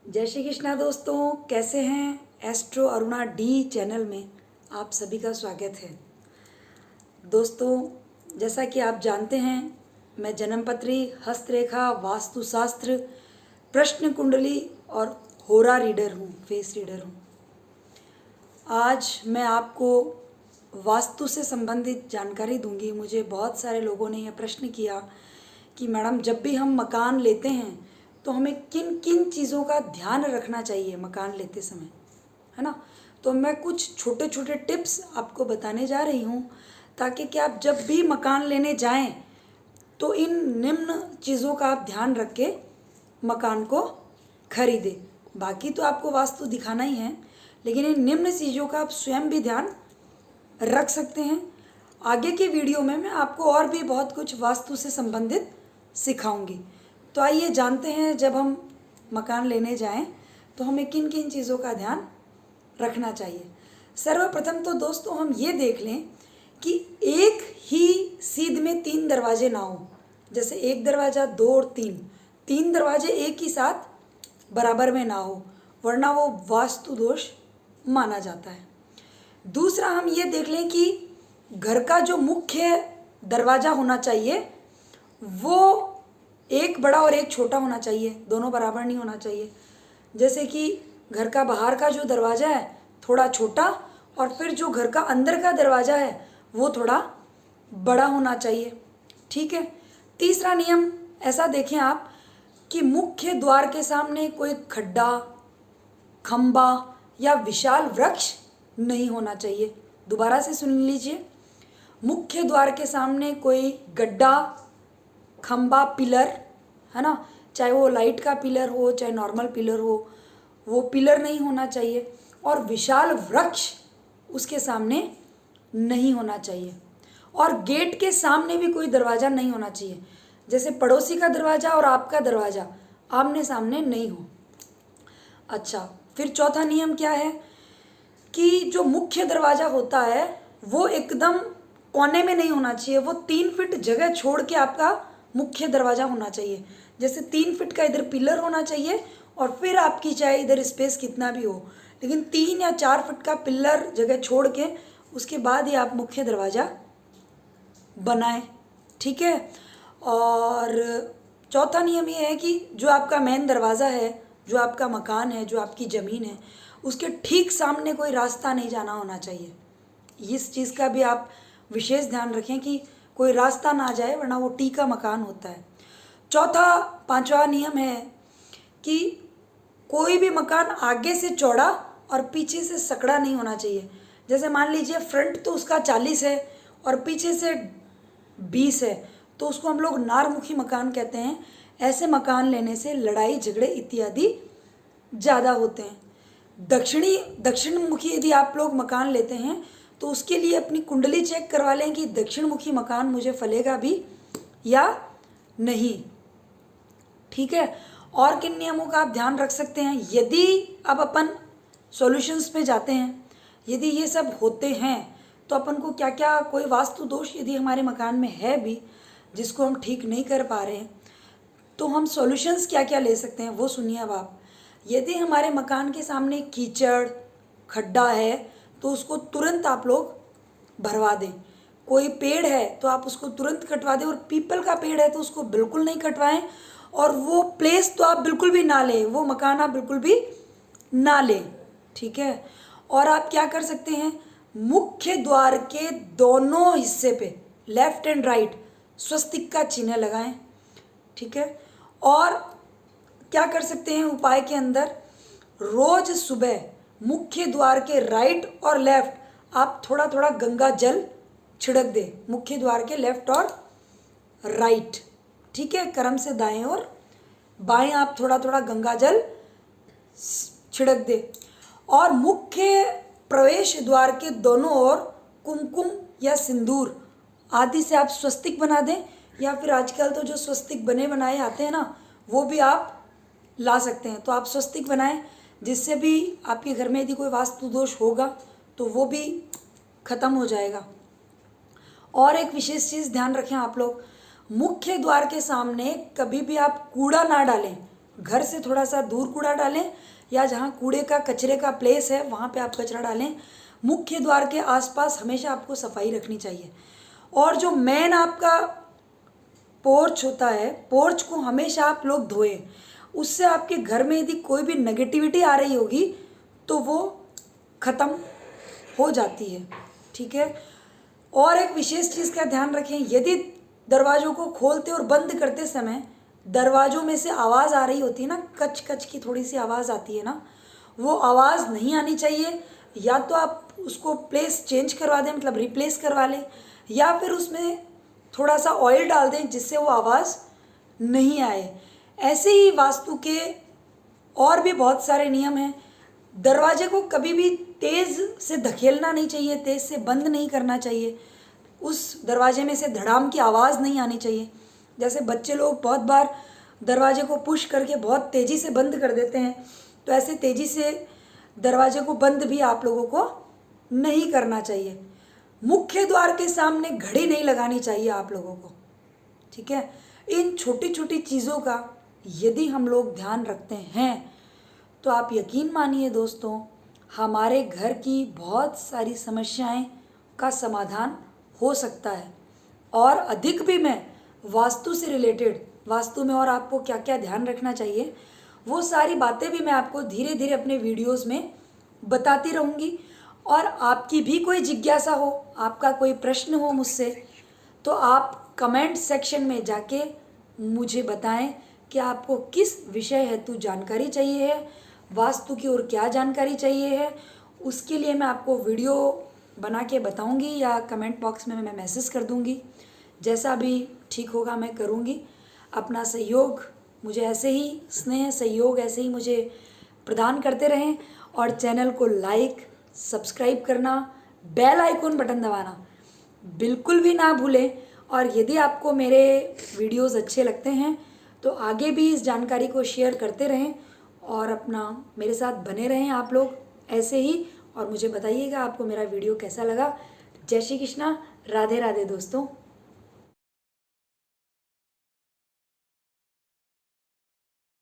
जय श्री कृष्णा दोस्तों, कैसे हैं। एस्ट्रो अरुणा डी चैनल में आप सभी का स्वागत है। दोस्तों, जैसा कि आप जानते हैं, मैं जन्मपत्री, हस्तरेखा, वास्तुशास्त्र, प्रश्न कुंडली और होरा रीडर हूँ, फेस रीडर हूँ। आज मैं आपको वास्तु से संबंधित जानकारी दूंगी। मुझे बहुत सारे लोगों ने यह प्रश्न किया कि मैडम, जब भी हम मकान लेते हैं तो हमें किन किन चीज़ों का ध्यान रखना चाहिए मकान लेते समय, है ना। तो मैं कुछ छोटे छोटे टिप्स आपको बताने जा रही हूँ, ताकि कि आप जब भी मकान लेने जाएं तो इन निम्न चीज़ों का आप ध्यान रख के मकान को खरीदें। बाकी तो आपको वास्तु दिखाना ही है, लेकिन इन निम्न चीज़ों का आप स्वयं भी ध्यान रख सकते हैं। आगे के वीडियो में मैं आपको और भी बहुत कुछ वास्तु से संबंधित सिखाऊंगी। तो आइए जानते हैं, जब हम मकान लेने जाएं तो हमें किन किन चीज़ों का ध्यान रखना चाहिए। सर्वप्रथम तो दोस्तों हम ये देख लें कि एक ही सीध में 3 दरवाजे ना हो। जैसे एक दरवाज़ा, 2 और 3 दरवाजे एक ही साथ बराबर में ना हो, वरना वो वास्तु दोष माना जाता है। दूसरा हम ये देख लें कि घर का जो मुख्य दरवाज़ा होना चाहिए वो एक बड़ा और एक छोटा होना चाहिए, दोनों बराबर नहीं होना चाहिए। जैसे कि घर का बाहर का जो दरवाज़ा है थोड़ा छोटा, और फिर जो घर का अंदर का दरवाज़ा है वो थोड़ा बड़ा होना चाहिए। ठीक है। तीसरा नियम ऐसा देखें आप कि मुख्य द्वार के सामने कोई खड्डा, खंबा या विशाल वृक्ष नहीं होना चाहिए। दोबारा से सुन लीजिए, मुख्य द्वार के सामने कोई गड्ढा, खंबा, पिलर, है ना, चाहे वो लाइट का पिलर हो चाहे नॉर्मल पिलर हो, वो पिलर नहीं होना चाहिए। और विशाल वृक्ष उसके सामने नहीं होना चाहिए। और गेट के सामने भी कोई दरवाज़ा नहीं होना चाहिए। जैसे पड़ोसी का दरवाज़ा और आपका दरवाज़ा आमने सामने नहीं हो। अच्छा, फिर चौथा नियम क्या है कि जो मुख्य दरवाज़ा होता है वो एकदम कोने में नहीं होना चाहिए। वो 3 फीट जगह छोड़ के आपका मुख्य दरवाज़ा होना चाहिए। जैसे 3 फीट का इधर पिलर होना चाहिए, और फिर आपकी चाहे इधर स्पेस कितना भी हो, लेकिन 3 या 4 फीट का पिलर जगह छोड़ के उसके बाद ही आप मुख्य दरवाज़ा बनाएं। ठीक है। और चौथा नियम ये है कि जो आपका मेन दरवाज़ा है, जो आपका मकान है, जो आपकी ज़मीन है, उसके ठीक सामने कोई रास्ता नहीं जाना होना चाहिए। इस चीज़ का भी आप विशेष ध्यान रखें कि कोई रास्ता ना जाए, वरना वो टी का मकान होता है। चौथा, पांचवा नियम है कि कोई भी मकान आगे से चौड़ा और पीछे से सकड़ा नहीं होना चाहिए। जैसे मान लीजिए फ्रंट तो उसका 40 है और पीछे से 20 है, तो उसको हम लोग नारमुखी मकान कहते हैं। ऐसे मकान लेने से लड़ाई झगड़े इत्यादि ज़्यादा होते हैं। दक्षिण मुखी यदि आप लोग मकान लेते हैं तो उसके लिए अपनी कुंडली चेक करवा लें कि दक्षिण मुखी मकान मुझे फलेगा भी या नहीं। ठीक है। और किन नियमों का आप ध्यान रख सकते हैं यदि अब अपन सॉल्यूशंस पे जाते हैं। यदि ये सब होते हैं तो अपन को क्या क्या, कोई वास्तु दोष यदि हमारे मकान में है भी जिसको हम ठीक नहीं कर पा रहे हैं, तो हम सॉल्यूशंस क्या क्या ले सकते हैं वो सुनिए अब आप। यदि हमारे मकान के सामने कीचड़, खड्डा है तो उसको तुरंत आप लोग भरवा दें। कोई पेड़ है तो आप उसको तुरंत कटवा दें, और पीपल का पेड़ है तो उसको बिल्कुल नहीं कटवाएं। और वो प्लेस तो आप बिल्कुल भी ना लें, वो मकान आप बिल्कुल भी ना लें। ठीक है। और आप क्या कर सकते हैं, मुख्य द्वार के दोनों हिस्से पे लेफ्ट एंड राइट स्वस्तिक का चिन्ह लगाएं। ठीक है। और क्या कर सकते हैं उपाय के अंदर, रोज सुबह मुख्य द्वार के राइट और लेफ्ट आप थोड़ा थोड़ा गंगा जल छिड़क दें, मुख्य द्वार के लेफ्ट और राइट। ठीक है। क्रम से दाएं और बाएं आप थोड़ा थोड़ा गंगा जल छिड़क दें। और मुख्य प्रवेश द्वार के दोनों ओर कुमकुम या सिंदूर आदि से आप स्वस्तिक बना दें, या फिर आजकल तो जो स्वस्तिक बने बनाए आते हैं ना, वो भी आप ला सकते हैं। तो आप स्वस्तिक बनाएं, जिससे भी आपके घर में यदि कोई वास्तु दोष होगा तो वो भी ख़त्म हो जाएगा। और एक विशेष चीज़ ध्यान रखें आप लोग, मुख्य द्वार के सामने कभी भी आप कूड़ा ना डालें। घर से थोड़ा सा दूर कूड़ा डालें, या जहाँ कूड़े का कचरे का प्लेस है वहाँ पे आप कचरा डालें। मुख्य द्वार के आसपास हमेशा आपको सफाई रखनी चाहिए। और जो मेन आपका पोर्च होता है, पोर्च को हमेशा आप लोग धोएं। उससे आपके घर में यदि कोई भी नेगेटिविटी आ रही होगी तो वो ख़त्म हो जाती है, ठीक है। और एक विशेष चीज़ का ध्यान रखें, यदि दरवाज़ों को खोलते और बंद करते समय दरवाज़ों में से आवाज़ आ रही होती है ना, कच कच की थोड़ी सी आवाज़ आती है ना, वो आवाज़ नहीं आनी चाहिए। या तो आप उसको प्लेस चेंज करवा दें, मतलब रिप्लेस करवा लें, या फिर उसमें थोड़ा सा ऑयल डाल दें जिससे वो आवाज़ नहीं आए। ऐसे ही वास्तु के और भी बहुत सारे नियम हैं। दरवाजे को कभी भी तेज़ से धकेलना नहीं चाहिए, तेज़ से बंद नहीं करना चाहिए। उस दरवाजे में से धड़ाम की आवाज़ नहीं आनी चाहिए। जैसे बच्चे लोग बहुत बार दरवाजे को पुश करके बहुत तेज़ी से बंद कर देते हैं, तो ऐसे तेज़ी से दरवाजे को बंद भी आप लोगों को नहीं करना चाहिए। मुख्य द्वार के सामने घड़ी नहीं लगानी चाहिए आप लोगों को, ठीक है। इन छोटी छोटी चीज़ों का यदि हम लोग ध्यान रखते हैं तो आप यकीन मानिए दोस्तों, हमारे घर की बहुत सारी समस्याएं का समाधान हो सकता है। और अधिक भी मैं वास्तु से रिलेटेड, वास्तु में और आपको क्या क्या ध्यान रखना चाहिए, वो सारी बातें भी मैं आपको धीरे धीरे अपने वीडियोस में बताती रहूँगी। और आपकी भी कोई जिज्ञासा हो, आपका कोई प्रश्न हो मुझसे, तो आप कमेंट सेक्शन में जाके मुझे बताएं कि आपको किस विषय हेतु जानकारी चाहिए है, वास्तु की ओर क्या जानकारी चाहिए है। उसके लिए मैं आपको वीडियो बना के बताऊंगी या कमेंट बॉक्स में मैं मैसेज कर दूंगी। जैसा भी ठीक होगा मैं करूंगी। अपना सहयोग मुझे ऐसे ही, स्नेह सहयोग ऐसे ही मुझे प्रदान करते रहें। और चैनल को लाइक, सब्सक्राइब करना, बेल आइकन बटन दबाना बिल्कुल भी ना भूलें। और यदि आपको मेरे वीडियोस अच्छे लगते हैं तो आगे भी इस जानकारी को शेयर करते रहें और अपना मेरे साथ बने रहें आप लोग ऐसे ही। और मुझे बताइएगा आपको मेरा वीडियो कैसा लगा। जय श्री कृष्णा, राधे राधे दोस्तों।